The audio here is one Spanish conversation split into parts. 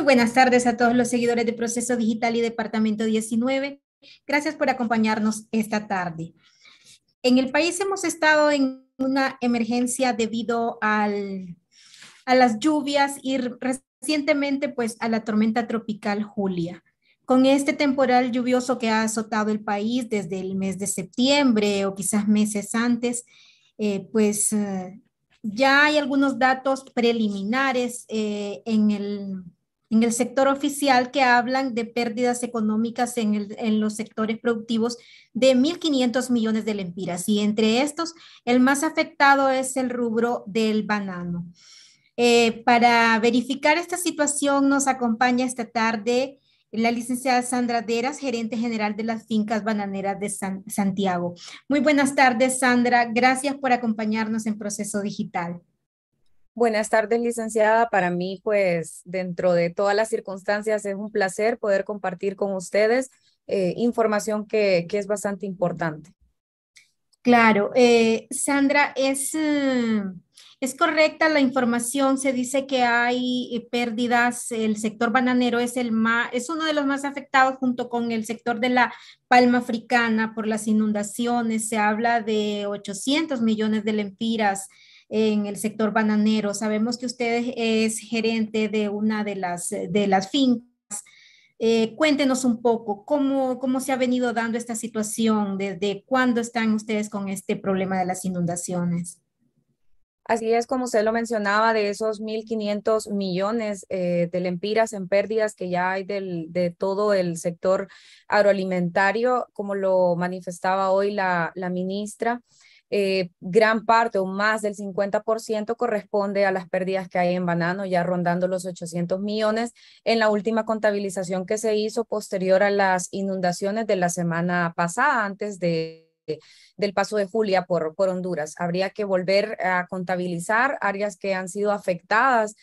buenas tardes a todos los seguidores de Proceso Digital y Departamento 19. Gracias por acompañarnos esta tarde. En el país hemos estado en una emergencia debido a las lluvias y recientemente pues a la tormenta tropical Julia. Con este temporal lluvioso que ha azotado el país desde el mes de septiembre o quizás meses antes, ya hay algunos datos preliminares en el sector oficial que hablan de pérdidas económicas en los sectores productivos de 1.500 millones de lempiras. Y entre estos, el más afectado es el rubro del banano. Para verificar esta situación nos acompaña esta tarde la licenciada Sandra Deras, gerente general de las fincas bananeras de Santiago. Muy buenas tardes, Sandra. Gracias por acompañarnos en Proceso Digital. Buenas tardes, licenciada. Para mí, pues, dentro de todas las circunstancias, es un placer poder compartir con ustedes información que es bastante importante. Claro, Sandra, es correcta la información. Se dice que hay pérdidas. El sector bananero es uno de los más afectados junto con el sector de la palma africana por las inundaciones. Se habla de 800 millones de lempiras en el sector bananero. Sabemos que usted es gerente de una de las fincas. Cuéntenos un poco cómo se ha venido dando esta situación, desde cuándo están ustedes con este problema de las inundaciones. Así es como usted lo mencionaba, de esos 1.500 millones de lempiras en pérdidas que ya hay de todo el sector agroalimentario, como lo manifestaba hoy la ministra. Gran parte o más del 50% corresponde a las pérdidas que hay en banano, ya rondando los 800 millones en la última contabilización que se hizo posterior a las inundaciones de la semana pasada, antes del paso de Julia por Honduras. Habría que volver a contabilizar áreas que han sido afectadas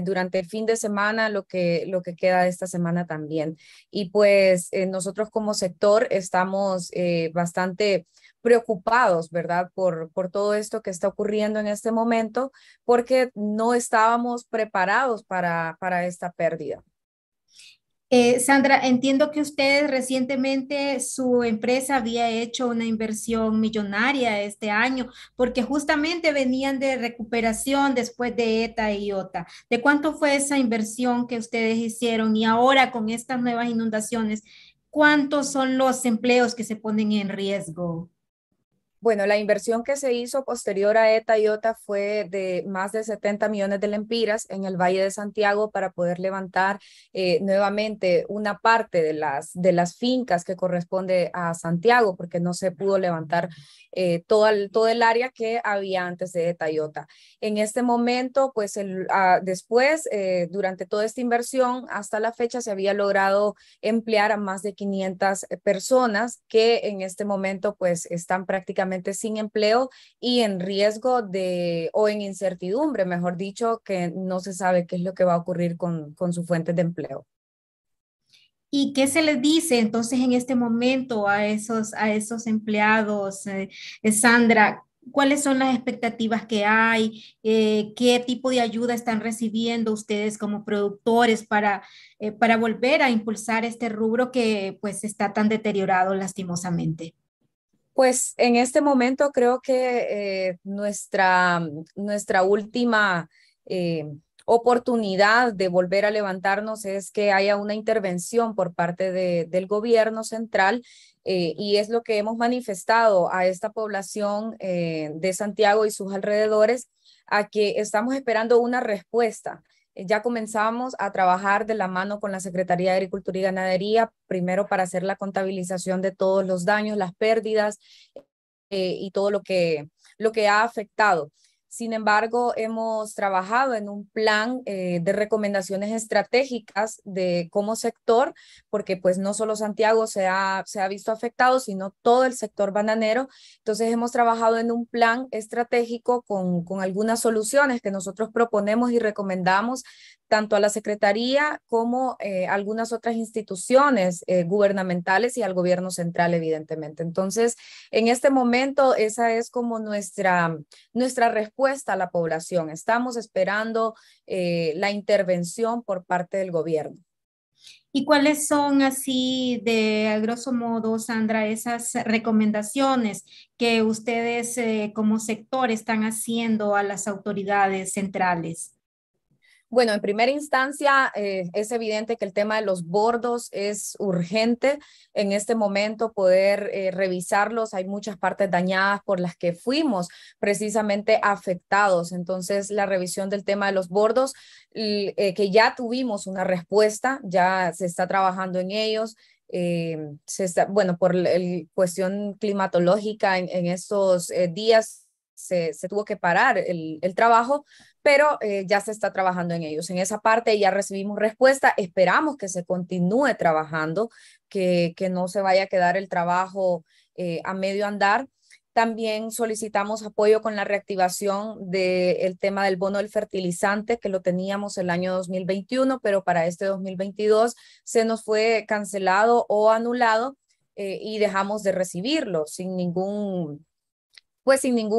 durante el fin de semana, lo que queda de esta semana también. Y pues nosotros como sector estamos bastante preocupados, ¿verdad? Por todo esto que está ocurriendo en este momento, porque no estábamos preparados para esta pérdida. Sandra, entiendo que ustedes recientemente su empresa había hecho una inversión millonaria este año porque justamente venían de recuperación después de ETA y IOTA. ¿De cuánto fue esa inversión que ustedes hicieron? Y ahora con estas nuevas inundaciones, ¿cuántos son los empleos que se ponen en riesgo? Bueno, la inversión que se hizo posterior a ETA y OTA fue de más de 70 millones de lempiras en el Valle de Santiago para poder levantar nuevamente una parte de las fincas que corresponde a Santiago, porque no se pudo levantar todo el área que había antes de ETA y OTA. En este momento, pues después, durante toda esta inversión, hasta la fecha se había logrado emplear a más de 500 personas que en este momento pues están prácticamente sin empleo y en riesgo o en incertidumbre, mejor dicho, que no se sabe qué es lo que va a ocurrir con su fuente de empleo. ¿Y qué se les dice entonces en este momento a esos empleados, Sandra? ¿Cuáles son las expectativas que hay? ¿Qué tipo de ayuda están recibiendo ustedes como productores para volver a impulsar este rubro que pues está tan deteriorado lastimosamente? Pues en este momento creo que nuestra última eh, oportunidad de volver a levantarnos es que haya una intervención por parte del gobierno central, y es lo que hemos manifestado a esta población de Santiago y sus alrededores, a que estamos esperando una respuesta. Ya comenzamos a trabajar de la mano con la Secretaría de Agricultura y Ganadería, primero para hacer la contabilización de todos los daños, las pérdidas y todo lo que ha afectado. Sin embargo, hemos trabajado en un plan de recomendaciones estratégicas de como sector, porque pues no solo Santiago se ha visto afectado, sino todo el sector bananero. Entonces hemos trabajado en un plan estratégico con algunas soluciones que nosotros proponemos y recomendamos tanto a la Secretaría como algunas otras instituciones gubernamentales y al gobierno central, evidentemente. Entonces, en este momento, esa es como nuestra respuesta a la población. Estamos esperando la intervención por parte del gobierno. ¿Y cuáles son así de a grosso modo, Sandra, esas recomendaciones que ustedes como sector están haciendo a las autoridades centrales? Bueno, en primera instancia, es evidente que el tema de los bordos es urgente en este momento poder revisarlos. Hay muchas partes dañadas por las que fuimos precisamente afectados. Entonces, la revisión del tema de los bordos, que ya tuvimos una respuesta, ya se está trabajando en ellos. Bueno, por la cuestión climatológica en estos días se tuvo que parar el trabajo, pero ya se está trabajando en ellos. En esa parte ya recibimos respuesta, esperamos que se continúe trabajando, que no se vaya a quedar el trabajo a medio andar. También solicitamos apoyo con la reactivación del tema del bono del fertilizante, que lo teníamos el año 2021, pero para este 2022 se nos fue cancelado o anulado y dejamos de recibirlo sin ningún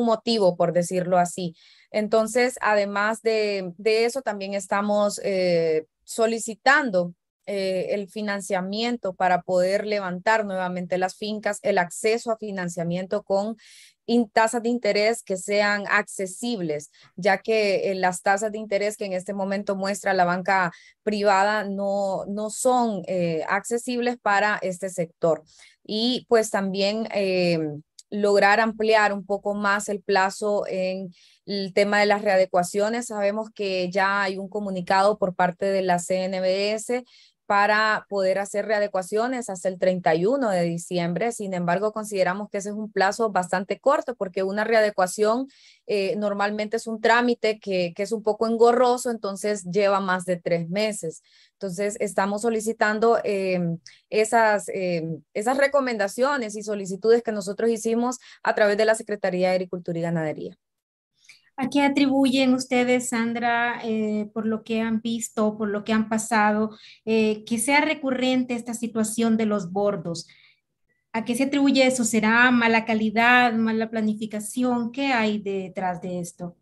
motivo, por decirlo así. Entonces, además de eso, también estamos solicitando el financiamiento para poder levantar nuevamente las fincas, el acceso a financiamiento con tasas de interés que sean accesibles, ya que las tasas de interés que en este momento muestra la banca privada no son accesibles para este sector. Y pues también lograr ampliar un poco más el plazo en el tema de las readecuaciones. Sabemos que ya hay un comunicado por parte de la CNBS para poder hacer readecuaciones hasta el 31 de diciembre. Sin embargo, consideramos que ese es un plazo bastante corto porque una readecuación normalmente es un trámite que es un poco engorroso, entonces lleva más de 3 meses. Entonces, estamos solicitando esas recomendaciones y solicitudes que nosotros hicimos a través de la Secretaría de Agricultura y Ganadería. ¿A qué atribuyen ustedes, Sandra, por lo que han visto, por lo que han pasado, que sea recurrente esta situación de los bordos? ¿A qué se atribuye eso? ¿Será mala calidad, mala planificación? ¿Qué hay detrás de esto?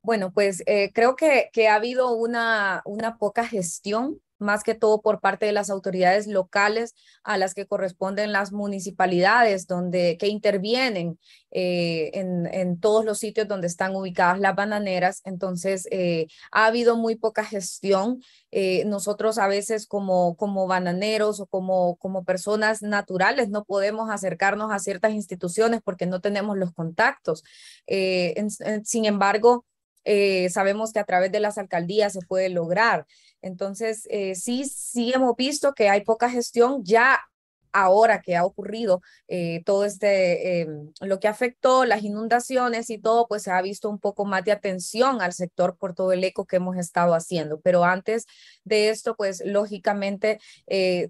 Bueno, pues creo que ha habido una poca gestión, más que todo por parte de las autoridades locales a las que corresponden las municipalidades, que intervienen en todos los sitios donde están ubicadas las bananeras. Entonces, ha habido muy poca gestión. Nosotros a veces como bananeros o como personas naturales no podemos acercarnos a ciertas instituciones porque no tenemos los contactos. Sin embargo, sabemos que a través de las alcaldías se puede lograr. Entonces, sí hemos visto que hay poca gestión ya ahora que ha ocurrido todo lo que afectó las inundaciones y todo, pues se ha visto un poco más de atención al sector por todo el eco que hemos estado haciendo. Pero antes de esto, pues lógicamente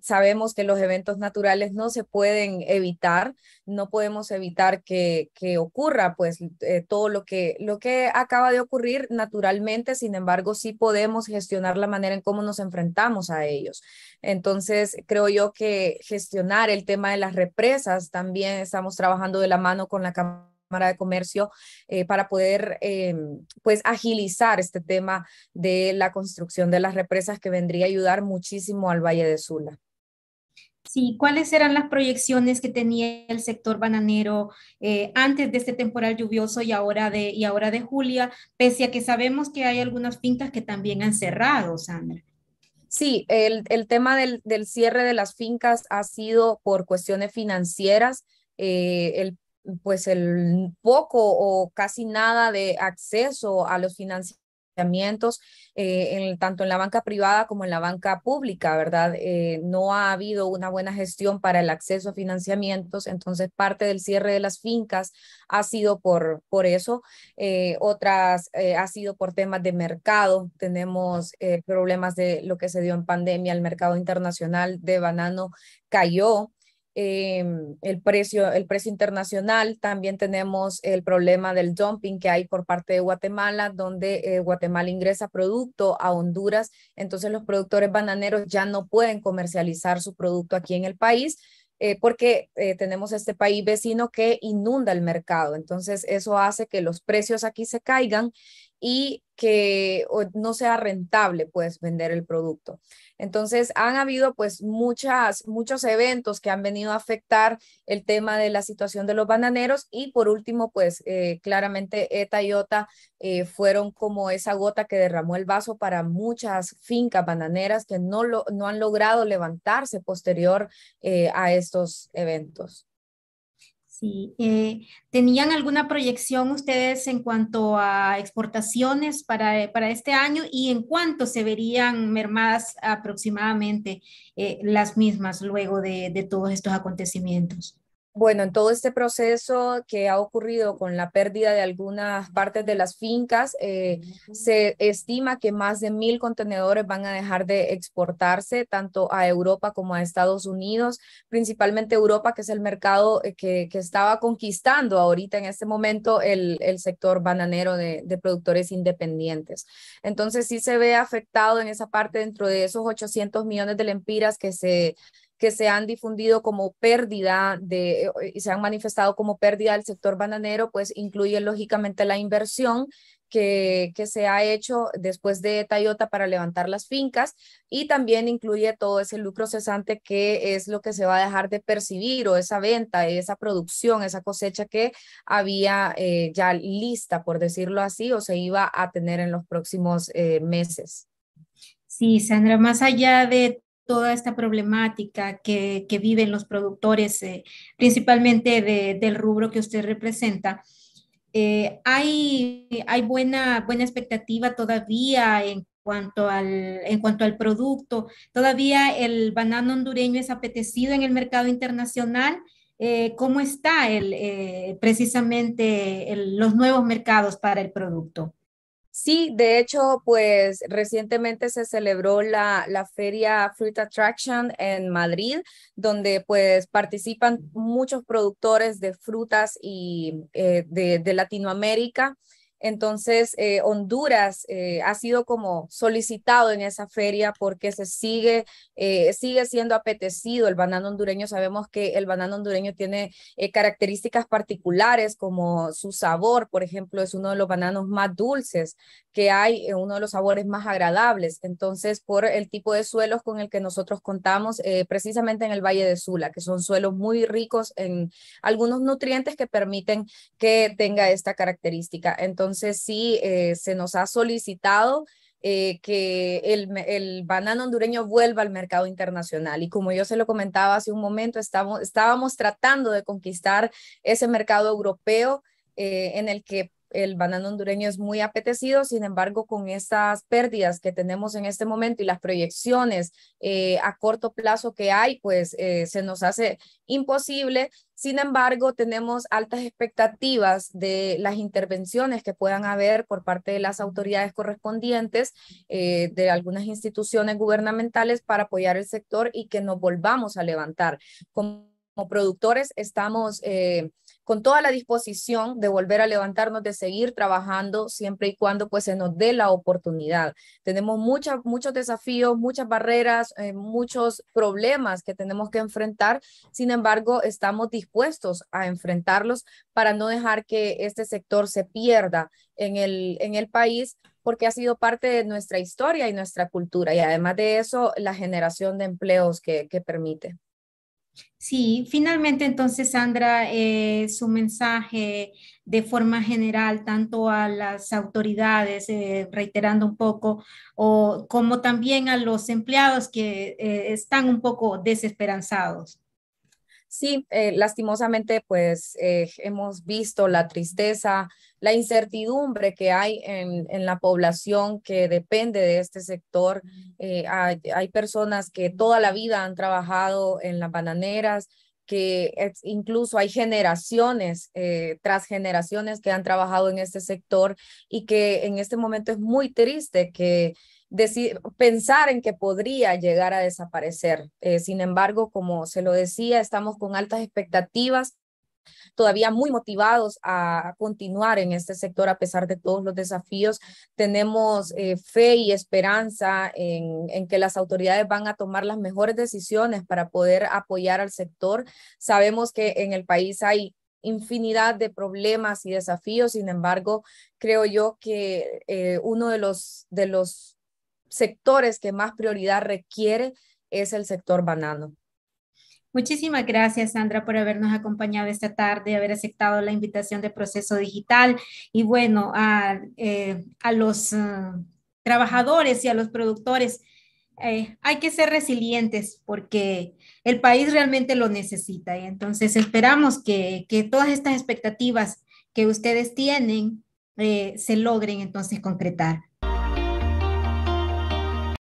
sabemos que los eventos naturales no se pueden evitar, no podemos evitar que ocurra pues todo lo que acaba de ocurrir naturalmente. Sin embargo, sí podemos gestionar la manera en cómo nos enfrentamos a ellos. Entonces, creo yo que gestionar el tema de las represas, también estamos trabajando de la mano con la Cámara de Comercio para poder pues agilizar este tema de la construcción de las represas, que vendría a ayudar muchísimo al Valle de Sula. Sí, ¿cuáles eran las proyecciones que tenía el sector bananero antes de este temporal lluvioso y ahora de Julia, pese a que sabemos que hay algunas fincas que también han cerrado, Sandra? Sí, el tema del cierre de las fincas ha sido por cuestiones financieras. Pues el poco o casi nada de acceso a los financiamientos, tanto en la banca privada como en la banca pública, ¿verdad? No ha habido una buena gestión para el acceso a financiamientos, entonces parte del cierre de las fincas ha sido por eso. Otras ha sido por temas de mercado. Tenemos problemas de lo que se dio en pandemia. El mercado internacional de banano cayó el precio internacional. También tenemos el problema del dumping que hay por parte de Guatemala, donde Guatemala ingresa producto a Honduras, entonces los productores bananeros ya no pueden comercializar su producto aquí en el país. Porque tenemos este país vecino que inunda el mercado. Entonces, eso hace que los precios aquí se caigan y que no sea rentable pues vender el producto. Entonces han habido pues muchos eventos que han venido a afectar el tema de la situación de los bananeros y por último pues claramente ETA y OTA fueron como esa gota que derramó el vaso para muchas fincas bananeras que no han logrado levantarse posterior a estos eventos. Sí, ¿tenían alguna proyección ustedes en cuanto a exportaciones para este año y en cuánto se verían mermadas aproximadamente las mismas luego de todos estos acontecimientos? Bueno, en todo este proceso que ha ocurrido con la pérdida de algunas partes de las fincas, se estima que más de 1.000 contenedores van a dejar de exportarse tanto a Europa como a Estados Unidos, principalmente Europa, que es el mercado que estaba conquistando ahorita en este momento el sector bananero de productores independientes. Entonces sí se ve afectado en esa parte dentro de esos 800 millones de lempiras que se han difundido como pérdida y se han manifestado como pérdida del sector bananero, pues incluye lógicamente la inversión que se ha hecho después de Tayota para levantar las fincas y también incluye todo ese lucro cesante que es lo que se va a dejar de percibir o esa venta, esa producción, esa cosecha que había ya lista, por decirlo así, o se iba a tener en los próximos meses. Sí, Sandra, más allá de toda esta problemática que viven los productores, principalmente del rubro que usted representa, hay buena expectativa todavía en cuanto al producto. Todavía el banano hondureño es apetecido en el mercado internacional. ¿Cómo está precisamente los nuevos mercados para el producto? Sí, de hecho, pues recientemente se celebró la feria Fruit Attraction en Madrid, donde pues participan muchos productores de frutas y de Latinoamérica. Entonces, Honduras ha sido como solicitado en esa feria porque sigue siendo apetecido el banano hondureño. Sabemos que el banano hondureño tiene características particulares como su sabor, por ejemplo, es uno de los bananos más dulces que hay, uno de los sabores más agradables. Entonces, por el tipo de suelos con el que nosotros contamos, precisamente en el Valle de Sula, que son suelos muy ricos en algunos nutrientes que permiten que tenga esta característica. Entonces, sí, se nos ha solicitado que el banano hondureño vuelva al mercado internacional. Y como yo se lo comentaba hace un momento, estábamos tratando de conquistar ese mercado europeo en el que el banano hondureño es muy apetecido. Sin embargo, con estas pérdidas que tenemos en este momento y las proyecciones a corto plazo que hay, pues se nos hace imposible. Sin embargo, tenemos altas expectativas de las intervenciones que puedan haber por parte de las autoridades correspondientes, de algunas instituciones gubernamentales para apoyar el sector y que nos volvamos a levantar. Como productores estamos con toda la disposición de volver a levantarnos, de seguir trabajando siempre y cuando pues se nos dé la oportunidad. Tenemos muchos desafíos, muchas barreras, muchos problemas que tenemos que enfrentar. Sin embargo, estamos dispuestos a enfrentarlos para no dejar que este sector se pierda en el país, porque ha sido parte de nuestra historia y nuestra cultura y además de eso, la generación de empleos que permite. Sí, finalmente entonces, Sandra, su mensaje de forma general, tanto a las autoridades, reiterando un poco, como también a los empleados que están un poco desesperanzados. Sí, lastimosamente, pues hemos visto la tristeza, la incertidumbre que hay en la población que depende de este sector. Hay personas que toda la vida han trabajado en las bananeras, incluso hay generaciones tras generaciones que han trabajado en este sector y que en este momento es muy triste que pensar en que podría llegar a desaparecer. Sin embargo, como se lo decía, estamos con altas expectativas, todavía muy motivados a continuar en este sector a pesar de todos los desafíos. Tenemos fe y esperanza en que las autoridades van a tomar las mejores decisiones para poder apoyar al sector. Sabemos que en el país hay infinidad de problemas y desafíos, sin embargo, creo yo que uno de los sectores que más prioridad requiere es el sector banano. Muchísimas gracias, Sandra, por habernos acompañado esta tarde, haber aceptado la invitación de Proceso Digital y bueno, a los trabajadores y a los productores. Hay que ser resilientes porque el país realmente lo necesita y entonces esperamos que todas estas expectativas que ustedes tienen se logren entonces concretar.